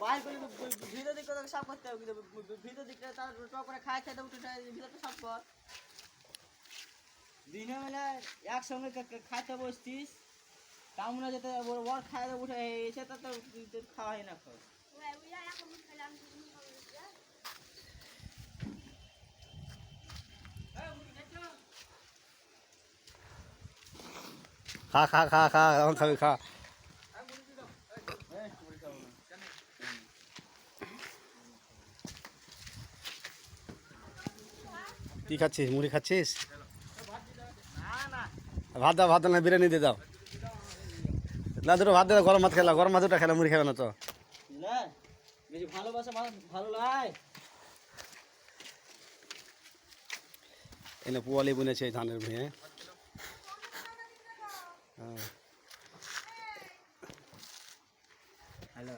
বাইর করে ভিতর দিকটা সাফ করতে হবে, ভিতর দিকটা তার টক করে খায় খেতে উঠে ভিতরটা সাফ কর। দিনে বেলা একসঙ্গে খাইতে বসতিস, কামনা যেতে ওর খাইতে উঠে এসে তো খাওয়া হয় না। খা খা খা খা এখন খাবি খা। কি খাচ্ছিস? মুড়ি খাচ্ছিস? ভাত দাও, ভাত না বিরিয়ানি দিয়ে দাও। না দুটো ভাত দিয়ে দাও, গরম ভাত খেলা, গরম ভাত দুটো খেলা, মুড়ি খাবে না তো। বেশি ভালোবাসা ভালো লাগে। এনে পোয়ালি বুনেছে ধানের ভুঁয়ে। হ্যাঁ। হ্যালো।